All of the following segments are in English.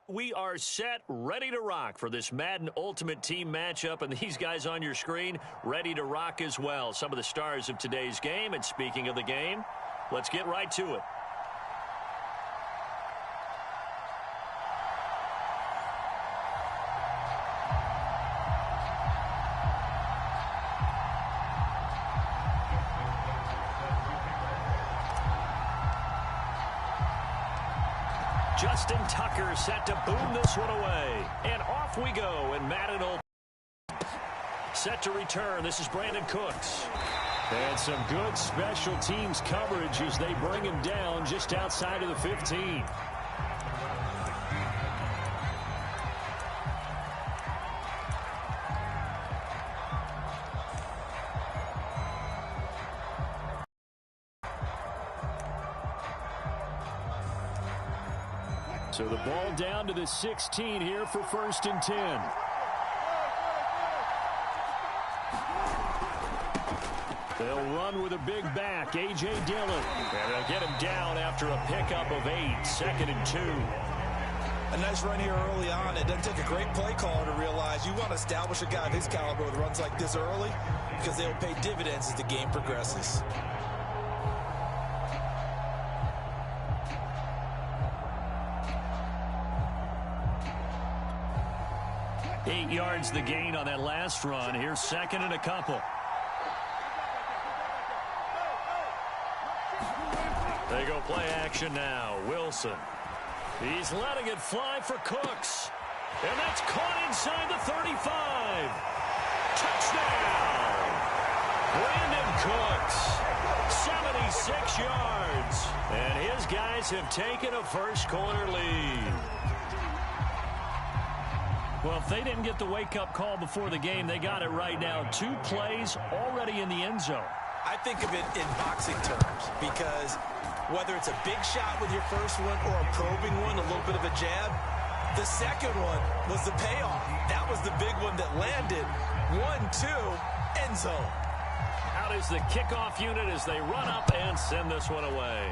We are set, ready to rock for this Madden Ultimate Team matchup, and these guys on your screen ready to rock as well. Some of the stars of today's game, and speaking of the game, let's get right to it. Justin Tucker set to boom this one away. And off we go. And Madden set to return. This is Brandon Cooks. And some good special teams coverage as they bring him down just outside of the 15. So the ball down to the 16 here for 1st and 10. They'll run with a big back, A.J. Dillon. And they'll get him down after a pickup of 8, 2nd and 2. A nice run here early on. It doesn't take a great play caller to realize you want to establish a guy of his caliber with runs like this early because they will pay dividends as the game progresses. 8 yards the gain on that last run. Here's 2nd and a couple. They go play action now. Wilson. He's letting it fly for Cooks. And that's caught inside the 35. Touchdown! Brandon Cooks. 76 yards. And his guys have taken a first-quarter lead. Well, if they didn't get the wake-up call before the game, they got it right now. 2 plays already in the end zone. I think of it in boxing terms because whether it's a big shot with your first one or a probing one, a little bit of a jab, the second one was the payoff. That was the big one that landed. 1-2, end zone. Out is the kickoff unit as they run up and send this one away.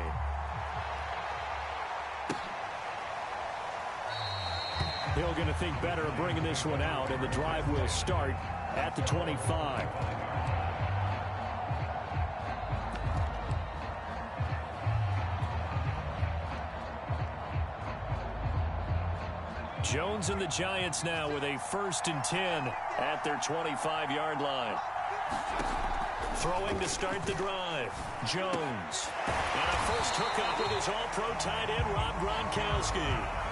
Hill going to think better of bringing this one out, and the drive will start at the 25. Jones and the Giants now with a 1st and 10 at their 25-yard line. Throwing to start the drive. Jones. And a first hookup with his all-pro tight end, Rob Gronkowski.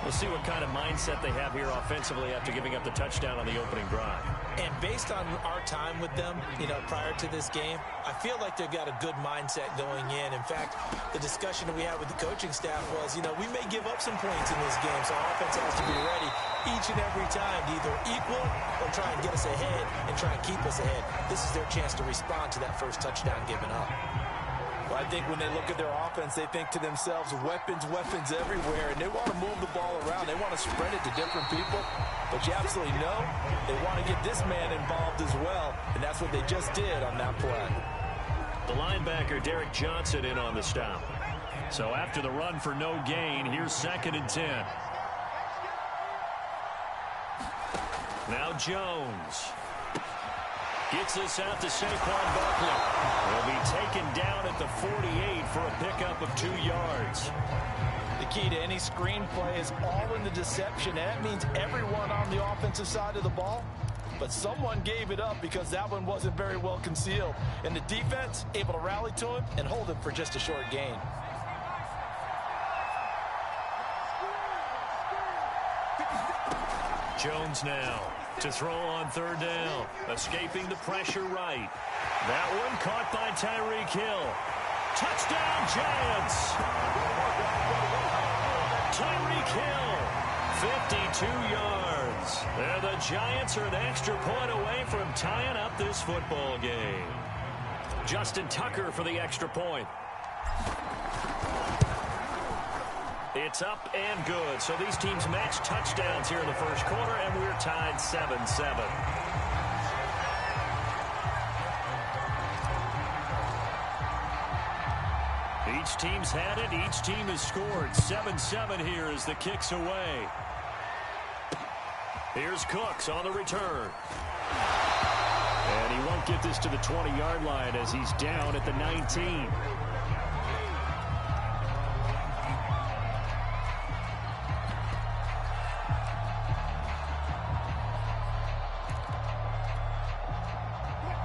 We'll see what kind of mindset they have here offensively after giving up the touchdown on the opening drive. And based on our time with them, prior to this game, I feel like they've got a good mindset going in. In fact, the discussion that we had with the coaching staff was, we may give up some points in this game, so our offense has to be ready each and every time to either equal or try and get us ahead and try and keep us ahead. This is their chance to respond to that first touchdown given up. Well, I think when they look at their offense, they think to themselves, weapons everywhere, and they want to move the ball around. They want to spread it to different people. But you absolutely know they want to get this man involved as well, and that's what they just did on that play. The linebacker, Derek Johnson, in on the stop. So after the run for no gain, here's 2nd and 10. Now Jones. Gets this out to Saquon Barkley. Will be taken down at the 48 for a pickup of 2 yards. The key to any screenplay is all in the deception. That means everyone on the offensive side of the ball, but someone gave it up because that one wasn't very well concealed. And the defense able to rally to him and hold him for just a short gain. Jones now to throw on 3rd down. Escaping the pressure right. That one caught by Tyreek Hill. Touchdown, Giants! Tyreek Hill, 52 yards. And the Giants are an extra point away from tying up this football game. Justin Tucker for the extra point. It's up and good. So these teams match touchdowns here in the first quarter, and we're tied 7-7. Each team's had it. Each team has scored. 7-7 here as the kick's away. Here's Cooks on the return. And he won't get this to the 20-yard line as he's down at the 19.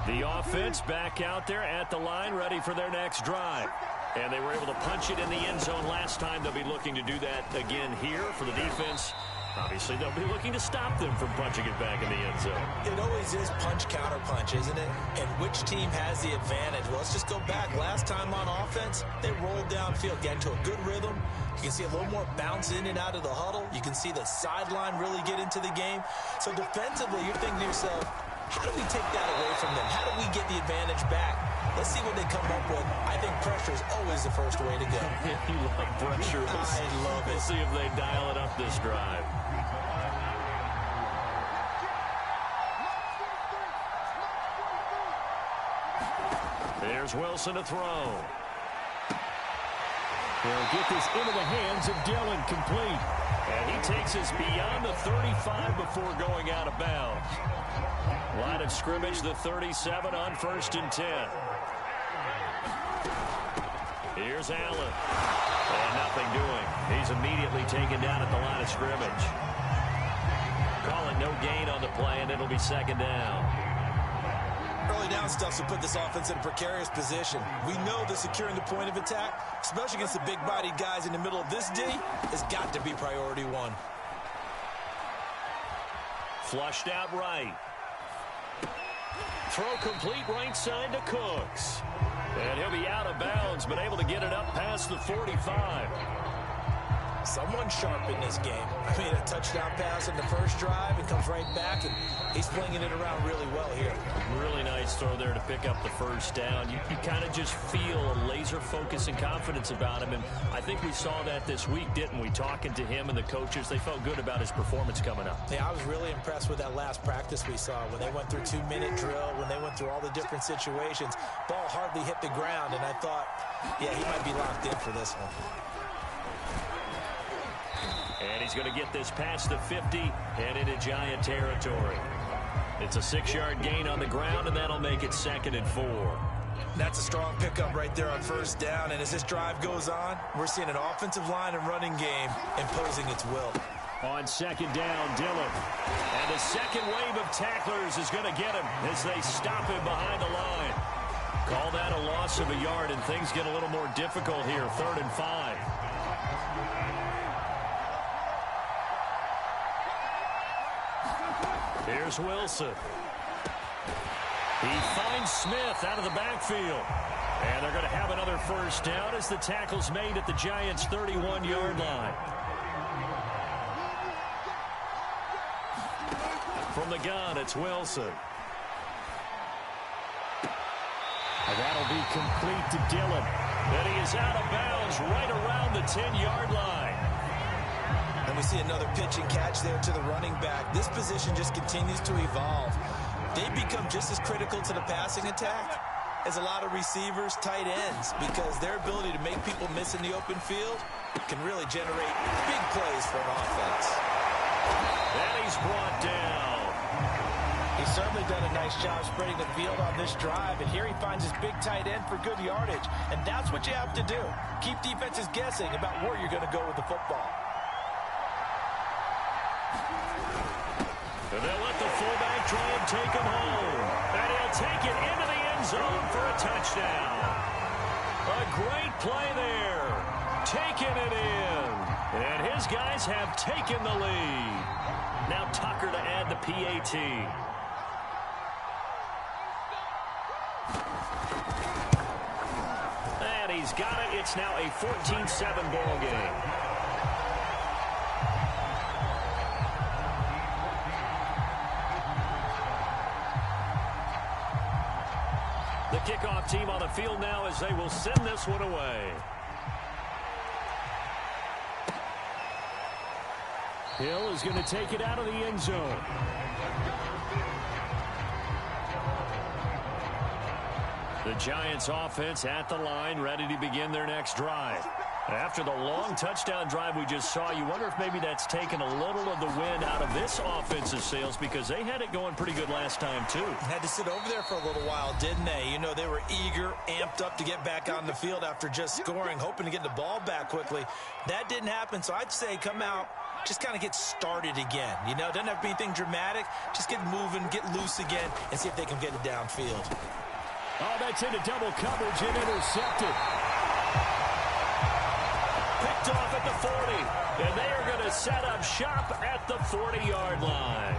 The offense back out there at the line, ready for their next drive. And they were able to punch it in the end zone last time. They'll be looking to do that again here for the defense. Obviously, they'll be looking to stop them from punching it back in the end zone. It always is punch-counter-punch, isn't it? And which team has the advantage? Well, let's just go back. Last time on offense, they rolled downfield, get into a good rhythm. You can see a little more bounce in and out of the huddle. You can see the sideline really get into the game. So defensively, you're thinking to yourself, how do we take that away from them? How do we get the advantage back? Let's see what they come up with. I think pressure is always the first way to go. You love pressure. I love it. Let's see if they dial it up this drive. There's Wilson to throw. They'll get this into the hands of Dillon, complete. And he takes us beyond the 35 before going out of bounds. Line of scrimmage, the 37 on 1st and 10. Here's Allen. And nothing doing. He's immediately taken down at the line of scrimmage. Calling no gain on the play, and it'll be 2nd down. Early down stuff to put this offense in a precarious position. We know that securing the point of attack, especially against the big-bodied guys in the middle of this D, has got to be priority one. Flushed out right. Throw complete right side to Cooks. And he'll be out of bounds, but able to get it up past the 45. Someone sharp in this game. I mean, a touchdown pass in the first drive and comes right back, and he's flinging it around really well here. Really nice throw there to pick up the first down. You kind of just feel a laser focus and confidence about him, and I think we saw that this week, didn't we? Talking to him and the coaches, they felt good about his performance coming up. Yeah, I was really impressed with that last practice we saw when they went through 2-minute drill, when they went through all the different situations. Ball hardly hit the ground, and I thought, yeah, he might be locked in for this one. And he's going to get this past the 50 and into Giant territory. It's a 6-yard gain on the ground, and that'll make it 2nd and 4. That's a strong pickup right there on 1st down, and as this drive goes on, we're seeing an offensive line and running game imposing its will. On 2nd down, Dillon. And the second wave of tacklers is going to get him as they stop him behind the line. Call that a loss of a yard, and things get a little more difficult here, 3rd and 5. Here's Wilson. He finds Smith out of the backfield. And they're going to have another 1st down as the tackle's made at the Giants' 31-yard line. From the gun, it's Wilson. And that'll be complete to Dillon. And he is out of bounds right around the 10-yard line. And we see another pitch and catch there to the running back. This position just continues to evolve. They become just as critical to the passing attack as a lot of receivers, tight ends, because their ability to make people miss in the open field can really generate big plays for an offense. And he's brought down. He's certainly done a nice job spreading the field on this drive, and here he finds his big tight end for good yardage. And that's what you have to do. Keep defenses guessing about where you're going to go with the football. And they'll let the fullback try and take him home. And he'll take it into the end zone for a touchdown. A great play there. Taking it in. And his guys have taken the lead. Now Tucker to add the PAT. And he's got it. It's now a 14-7 ball game. The kickoff team on the field now as they will send this one away. Hill is going to take it out of the end zone. The Giants offense at the line, ready to begin their next drive. After the long touchdown drive we just saw, you wonder if maybe that's taken a little of the wind out of this offensive sails, because they had it going pretty good last time too. Had to sit over there for a little while, didn't they? You know, they were eager, amped up to get back on the field after just scoring, hoping to get the ball back quickly. That didn't happen, so I'd say come out, just kind of get started again. You know, doesn't have to be anything dramatic. Just get moving, get loose again, and see if they can get it downfield. Oh, that's into double coverage and intercepted. Picked off at the 40, and they are going to set up shop at the 40-yard line.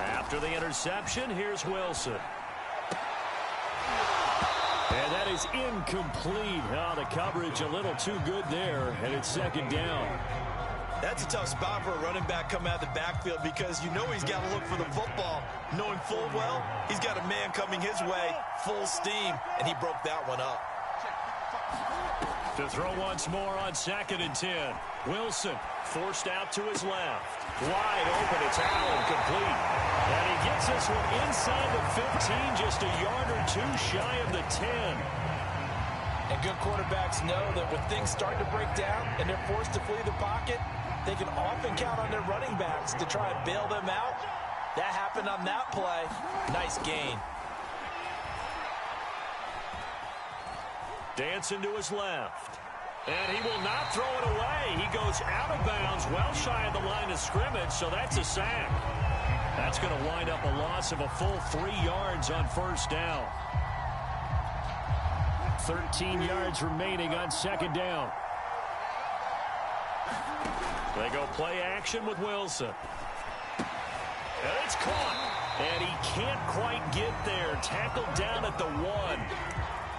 After the interception, here's Wilson. And that is incomplete. Oh, the coverage a little too good there, and it's second down. That's a tough spot for a running back coming out of the backfield, because you know he's got to look for the football, knowing full well he's got a man coming his way, full steam, and he broke that one up. To throw once more on 2nd and 10. Wilson forced out to his left. Wide open, it's Allen, complete. And he gets this one inside the 15, just a yard or two shy of the 10. And good quarterbacks know that when things start to break down and they're forced to flee the pocket, they can often count on their running backs to try and bail them out. That happened on that play. Nice gain. Dancing to his left. And he will not throw it away. He goes out of bounds, well shy of the line of scrimmage, so that's a sack. That's going to wind up a loss of a full 3 yards on first down. 13 yards remaining on second down. They go play action with Wilson. And it's caught. And he can't quite get there. Tackled down at the 1.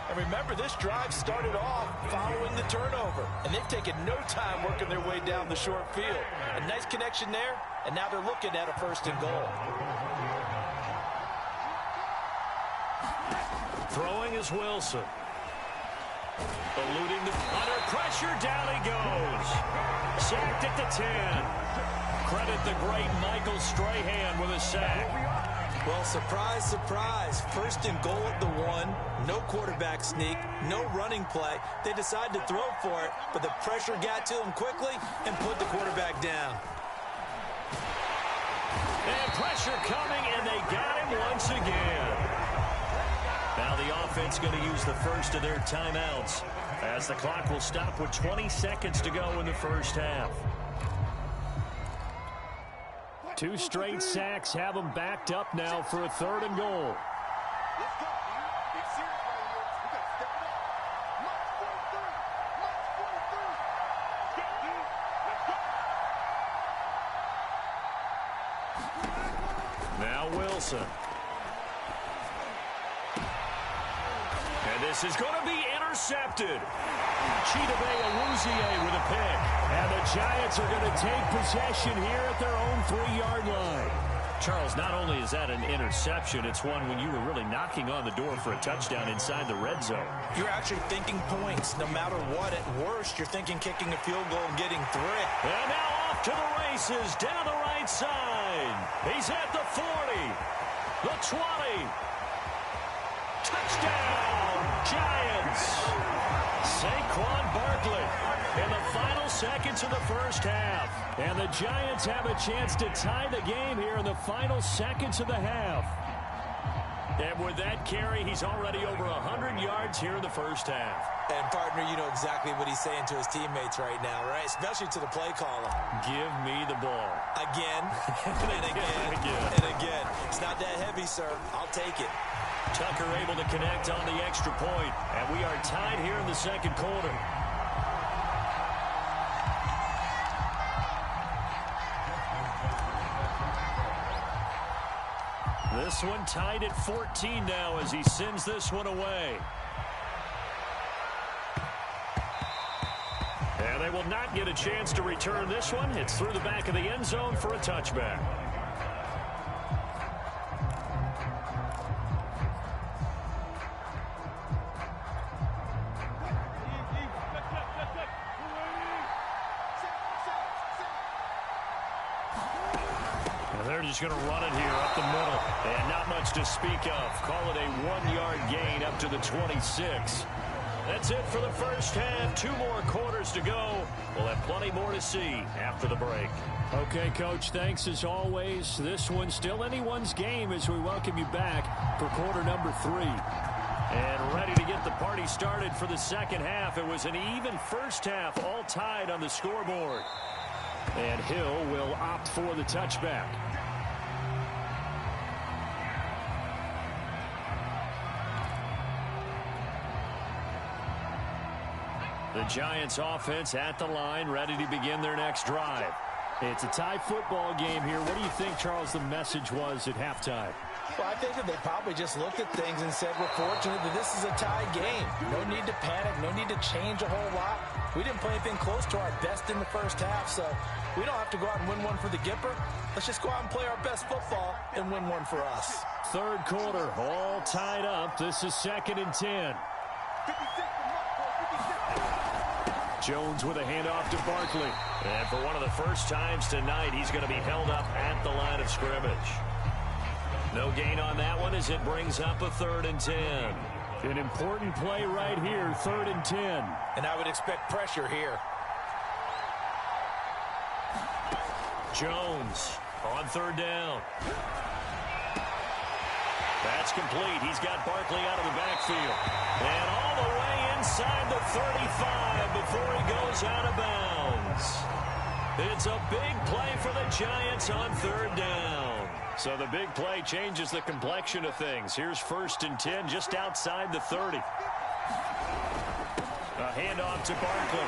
And remember, this drive started off following the turnover, and they've taken no time working their way down the short field. A nice connection there, and now they're looking at a 1st and goal. Throwing is Wilson. Eluding the under pressure, down he goes. Sacked at the 10. Credit the great Michael Strahan with a sack. Well, surprise, surprise. 1st and goal at the 1. No quarterback sneak, no running play. They decided to throw for it, but the pressure got to him quickly and put the quarterback down. And pressure coming, and they got him once again. Now the offense going to use the first of their timeouts, as the clock will stop with 20 seconds to go in the first half. 2 straight sacks have them backed up now for a 3rd and goal. Now Wilson. And this is going to be intercepted. Chidobe Awuzie with a pick. And the Giants are going to take possession here at their own 3-yard line. Charles, not only is that an interception, it's one when you were really knocking on the door for a touchdown inside the red zone. You're actually thinking points. No matter what, at worst, you're thinking kicking a field goal and getting 3. And now off to the races, down the right side. He's at the 40, the 20. Touchdown, Giants. Saquon Barkley in the final seconds of the first half. And the Giants have a chance to tie the game here in the final seconds of the half. And with that carry, he's already over 100 yards here in the first half. And, partner, you know exactly what he's saying to his teammates right now, right? Especially to the play caller. Give me the ball. Again, and again, and again. It's not that heavy, sir. I'll take it. Tucker able to connect on the extra point, and we are tied here in the second quarter. This one tied at 14 now as he sends this one away. And they will not get a chance to return this one. It's through the back of the end zone for a touchback. just going to run it here up the middle. And not much to speak of. Call it a 1-yard gain up to the 26. That's it for the first half. 2 more quarters to go. We'll have plenty more to see after the break. Okay, Coach, thanks as always. This one's still anyone's game as we welcome you back for quarter number 3. And ready to get the party started for the second half. It was an even first half, all tied on the scoreboard. And Hill will opt for the touchback. The Giants offense at the line, ready to begin their next drive. It's a tie football game here. What do you think, Charles, the message was at halftime? Well, I think that they probably just looked at things and said, we're fortunate that this is a tie game. No need to panic, no need to change a whole lot. We didn't play anything close to our best in the first half, so we don't have to go out and win one for the Gipper. Let's just go out and play our best football and win one for us. Third quarter, all tied up. This is 2nd and 10. Jones with a handoff to Barkley. And for one of the first times tonight, he's going to be held up at the line of scrimmage. No gain on that one as it brings up a 3rd and 10. An important play right here, 3rd and 10. And I would expect pressure here. Jones on 3rd down. That's complete. He's got Barkley out of the backfield. And all the way inside the 35 before he goes out of bounds. It's a big play for the Giants on 3rd down. So the big play changes the complexion of things. Here's 1st and 10 just outside the 30. A handoff to Barkley.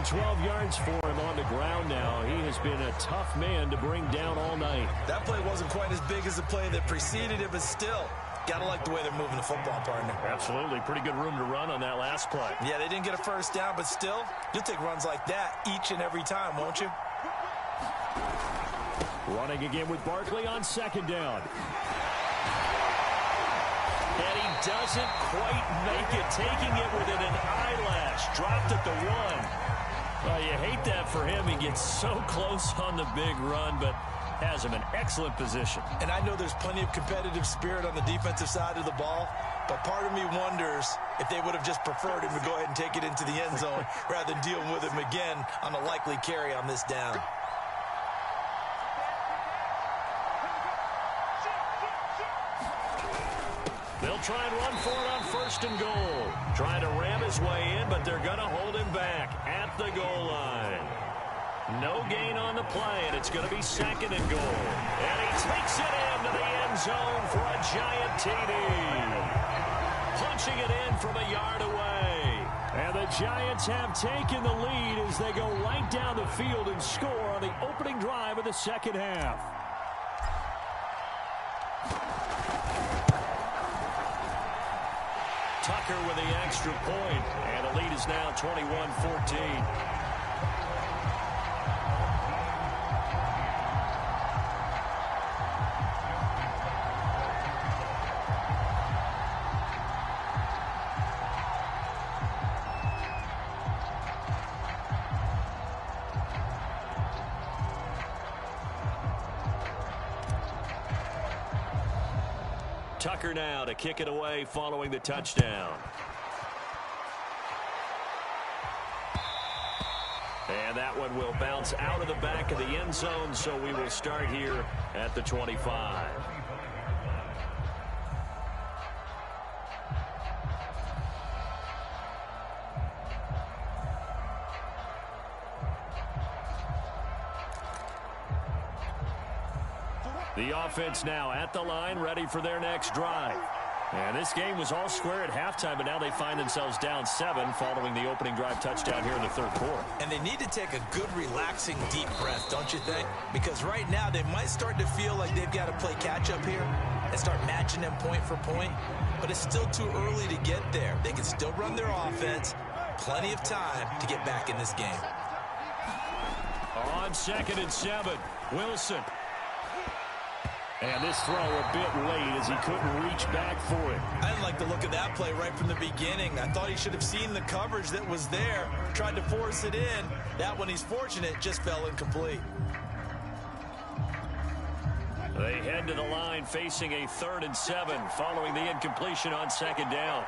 12 yards for him on the ground now. He has been a tough man to bring down all night. That play wasn't quite as big as the play that preceded it, but still, gotta like the way they're moving the football, partner. Absolutely. Pretty good room to run on that last play. Yeah, they didn't get a first down, but still, you'll take runs like that each and every time, won't you? Running again with Barkley on 2nd down. And he doesn't quite make it, taking it within an eyelash. Dropped at the 1. Well, you hate that for him. He gets so close on the big run, but has him in excellent position. And I know there's plenty of competitive spirit on the defensive side of the ball, but part of me wonders if they would have just preferred him to go ahead and take it into the end zone rather than deal with him again on a likely carry on this down. They'll try and run for it on 1st and goal. Trying to ram his way in, but they're going to hold him back at the goal line. No gain on the play, and it's going to be 2nd and goal. And he takes it into the end zone for a giant TD. Punching it in from a yard away. And the Giants have taken the lead as they go right down the field and score on the opening drive of the second half. Tucker with the extra point, and the lead is now 21-14. Tucker now to kick it away following the touchdown. And that one will bounce out of the back of the end zone, so we will start here at the 25. The offense now at the line, ready for their next drive. And this game was all square at halftime, but now they find themselves down 7 following the opening drive touchdown here in the 3rd quarter. And they need to take a good, relaxing, deep breath, don't you think? Because right now they might start to feel like they've got to play catch-up here and start matching them point for point. But it's still too early to get there. They can still run their offense. Plenty of time to get back in this game. On 2nd and 7, Wilson. And this throw a bit late as he couldn't reach back for it. I didn't like the look of that play right from the beginning. I thought he should have seen the coverage that was there, tried to force it in. That one, he's fortunate, just fell incomplete. They head to the line facing a 3rd and 7 following the incompletion on 2nd down.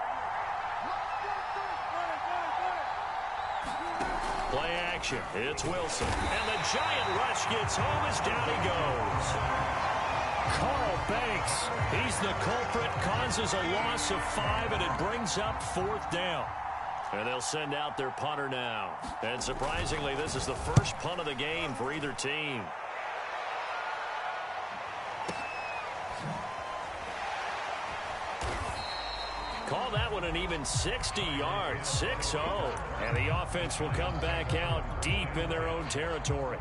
Play action. It's Wilson. And the giant rush gets home as down he goes. Carl Banks, he's the culprit, causes a loss of 5, and it brings up 4th down. And they'll send out their punter now. And surprisingly, this is the first punt of the game for either team. Call that one an even 60 yards, 6-0. And the offense will come back out deep in their own territory.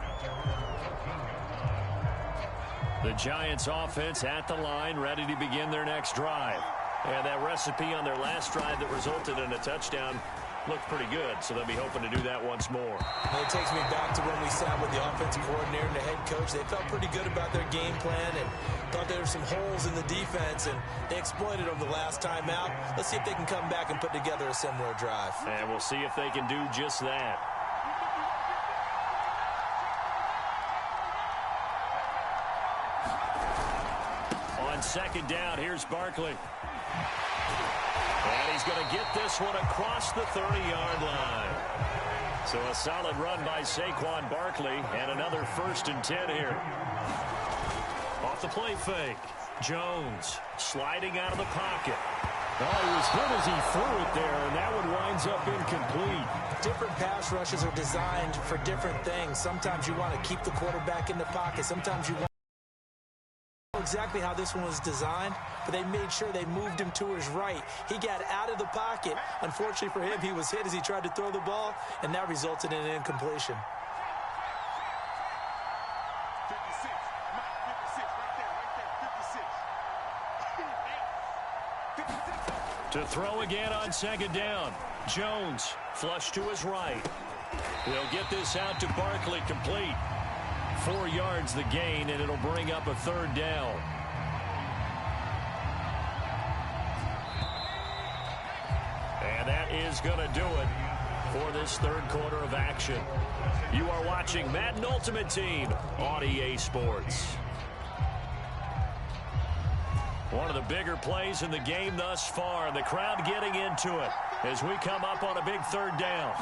The Giants offense at the line, ready to begin their next drive. And that recipe on their last drive that resulted in a touchdown looked pretty good, so they'll be hoping to do that once more. And it takes me back to when we sat with the offensive coordinator and the head coach. They felt pretty good about their game plan and thought there were some holes in the defense, and they exploited them the last time out. Let's see if they can come back and put together a similar drive. And we'll see if they can do just that. On 2nd down, here's Barkley. And he's going to get this one across the 30-yard line. So a solid run by Saquon Barkley, and another 1st and 10 here. Off the play fake. Jones sliding out of the pocket. Oh, he was hit as he threw it there, and that one winds up incomplete. Different pass rushes are designed for different things. Sometimes you want to keep the quarterback in the pocket. Sometimes you want exactly how this one was designed, but they made sure they moved him to his right. He got out of the pocket. Unfortunately for him, he was hit as he tried to throw the ball, and that resulted in an incompletion. 56, right there, 56. To throw again on 2nd down. Jones flush to his right. They'll get this out to Barkley, complete. 4 yards the gain, and it'll bring up a 3rd down. And that is going to do it for this 3rd quarter of action. You are watching Madden Ultimate Team on EA Sports. One of the bigger plays in the game thus far, and the crowd getting into it as we come up on a big 3rd down.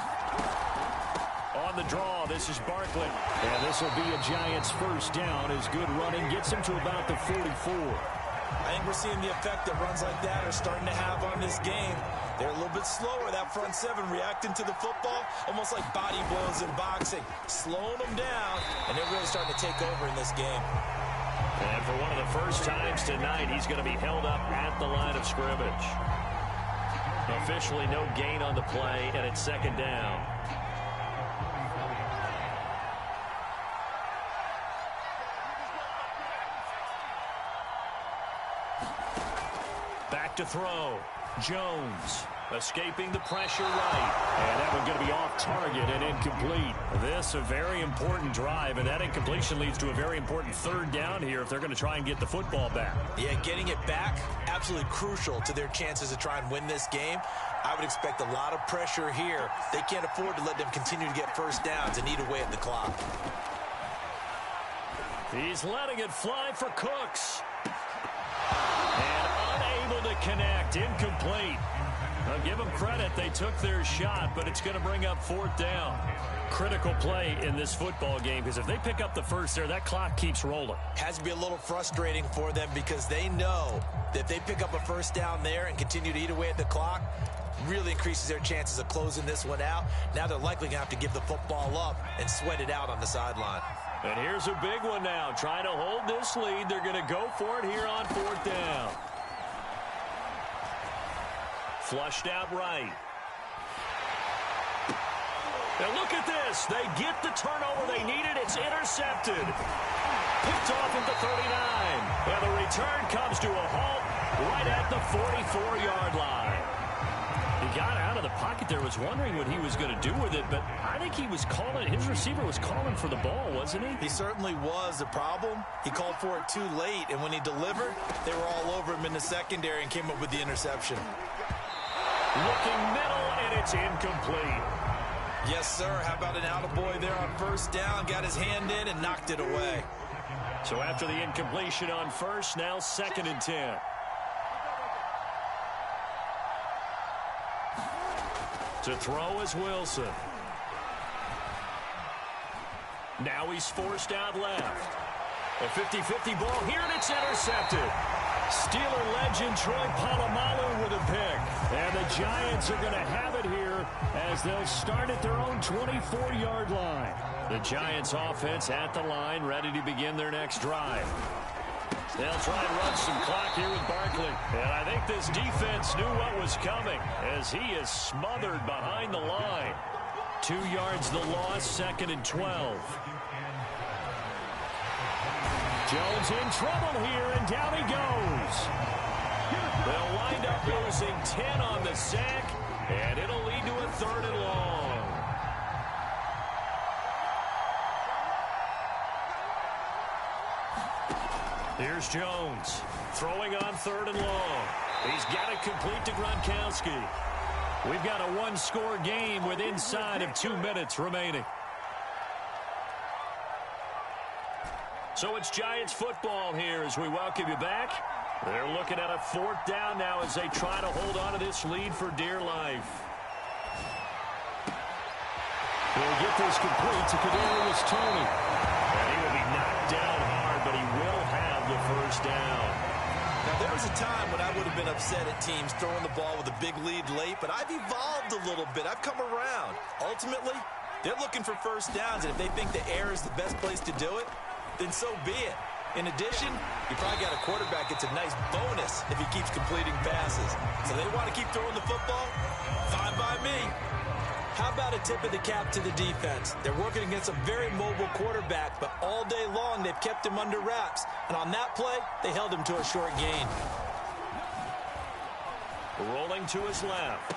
On the draw, this is Barkley. And this will be a Giants 1st down as good running gets him to about the 44. I think we're seeing the effect that runs like that are starting to have on this game. They're a little bit slower, that front 7 reacting to the football, almost like body blows in boxing, slowing them down, and they're really starting to take over in this game. And for one of the first times tonight, he's going to be held up at the line of scrimmage. Officially no gain on the play, and it's 2nd down. Back to throw. Jones escaping the pressure right. And that one going to be off target and incomplete. This a very important drive, and that incompletion leads to a very important 3rd down here if they're going to try and get the football back. Yeah, getting it back, absolutely crucial to their chances to try and win this game. I would expect a lot of pressure here. They can't afford to let them continue to get 1st downs and eat away at the clock. He's letting it fly for Cooks. And unable to connect, incomplete. I'll give them credit. They took their shot, but it's going to bring up 4th down. Critical play in this football game, because if they pick up the 1st there, that clock keeps rolling. Has to be a little frustrating for them because they know that if they pick up a 1st down there and continue to eat away at the clock, really increases their chances of closing this one out. Now they're likely going to have to give the football up and sweat it out on the sideline. And here's a big one now. Trying to hold this lead. They're going to go for it here on 4th down. Flushed out right. And look at this. They get the turnover they needed. It's intercepted. Picked off at the 39. And the return comes to a halt right at the 44-yard line. He got out of the pocket there, was wondering what he was going to do with it, but I think he was calling, his receiver was calling for the ball, wasn't he? He certainly was. The problem, he called for it too late, and when he delivered, they were all over him in the secondary and came up with the interception. Looking middle, and it's incomplete. Yes, sir. How about an attaboy there on 1st down? Got his hand in and knocked it away. So after the incompletion on first, now 2nd and 10. To throw is Wilson. Now he's forced out left. A 50-50 ball here, and it's intercepted. Steeler legend Troy Polamalu with a pick. And the Giants are going to have it here as they'll start at their own 24-yard line. The Giants offense at the line, ready to begin their next drive. They'll try and run some clock here with Barkley. And I think this defense knew what was coming as he is smothered behind the line. 2 yards the loss, 2nd and 12. Jones in trouble here, and down he goes. They'll wind up losing 10 on the sack, and it'll lead to a 3rd and long. Here's Jones, throwing on 3rd and long. He's got it complete to Gronkowski. We've got a one-score game with inside of 2 minutes remaining. So it's Giants football here as we welcome you back. They're looking at a 4th down now as they try to hold on to this lead for dear life. He'll get this complete to Kadarius Toney. And he will be knocked down hard, but he will have the 1st down. Now, there was a time when I would have been upset at teams throwing the ball with a big lead late, but I've evolved a little bit. I've come around. Ultimately, they're looking for 1st downs, and if they think the air is the best place to do it, then so be it. In addition, you probably got a quarterback that's a nice bonus if he keeps completing passes. So they want to keep throwing the football? Fine by me. How about a tip of the cap to the defense? They're working against a very mobile quarterback, but all day long they've kept him under wraps. And on that play, they held him to a short gain. Rolling to his left.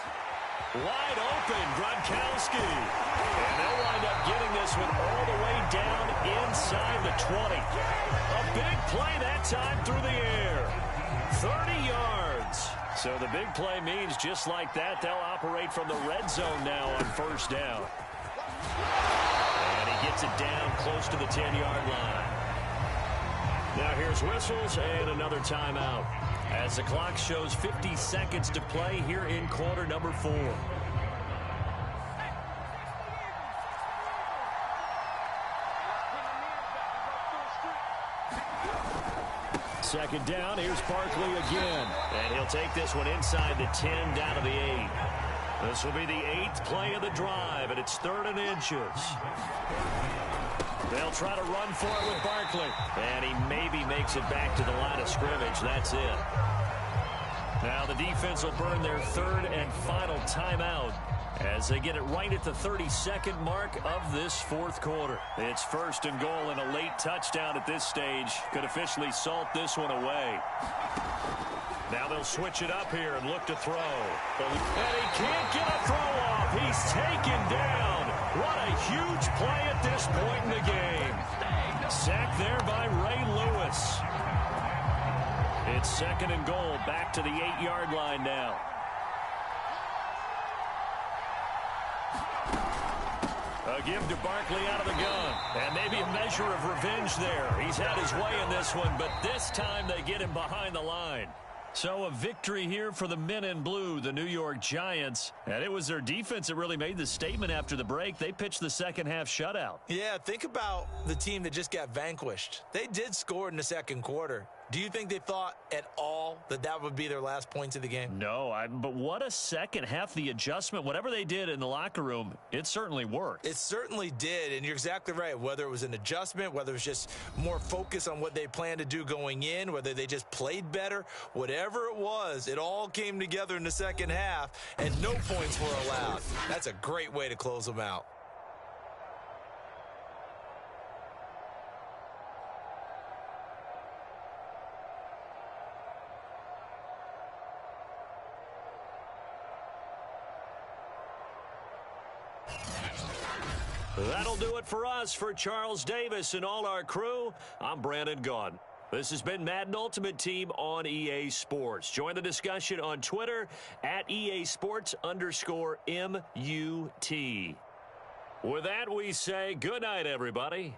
Wide open, Gronkowski. And they'll wind up getting this one all the way down inside the 20. A big play that time through the air. 30 yards. So the big play means just like that, they'll operate from the red zone now on 1st down. And he gets it down close to the 10-yard line. Now here's whistles and another timeout, as the clock shows 50 seconds to play here in quarter number 4. Second down, here's Barkley again. And he'll take this one inside the 10 down to the 8. This will be the 8th play of the drive, and it's 3rd and inches. They'll try to run for it with Barkley. And he maybe makes it back to the line of scrimmage. That's it. Now the defense will burn their 3rd and final timeout as they get it right at the 32nd mark of this 4th quarter. It's 1st and goal, and a late touchdown at this stage could officially salt this one away. Now they'll switch it up here and look to throw. And he can't get a throw off. He's taken down. What a huge play at this point in the game. Sacked there by Ray Lewis. It's 2nd and goal, back to the 8-yard line now. A give to Barkley out of the gun. And maybe a measure of revenge there. He's had his way in this one, but this time they get him behind the line. So a victory here for the men in blue, the New York Giants. And it was their defense that really made the statement after the break. They pitched the second half shutout. Yeah, think about the team that just got vanquished. They did score in the 2nd quarter. Do you think they thought at all that that would be their last points of the game? No, but what a second half. The adjustment, whatever they did in the locker room, it certainly worked. It certainly did, and you're exactly right. Whether it was an adjustment, whether it was just more focus on what they planned to do going in, whether they just played better, whatever it was, it all came together in the second half, and no points were allowed. That's a great way to close them out. That'll do it for us. For Charles Davis and all our crew, I'm Brandon Gaudin. This has been Madden Ultimate Team on EA Sports. Join the discussion on Twitter at EA Sports_MUT. With that, we say good night, everybody.